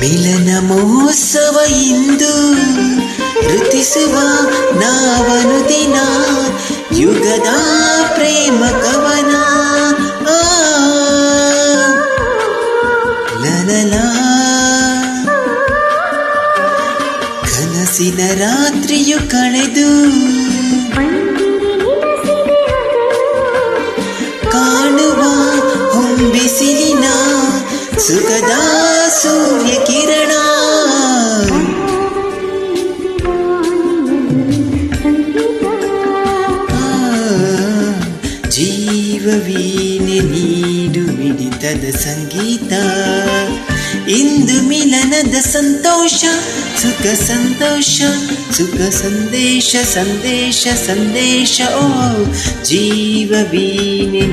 ಮಿಲನ ಮಹೋತ್ಸವ ಇಂದು ಋತಿಸುವ ನಾವನು ದಿನ ಯುಗದ ಪ್ರೇಮ ಕವನ ಲಲಲಾ ಕನಸಿನ ರಾತ್ರಿಯು ಕಳೆದು ಕಾಣುವ ಹೊಂಬಿಸಿಲಿನ ಸುಖದ ಸೂರ್ಯ ಕಿರಣ ಜೀವವೀನೆ ನೀಡು ಮಿಡಿತದ ಸಂಗೀತ ಇಂದು ಮಿಲನದ ಸಂತೋಷ ಸುಖ ಸಂತೋಷ ಸುಖ ಸಂದೇಶ ಸಂದೇಶ ಸಂದೇಶ ಓ ಜೀವವೀನೆ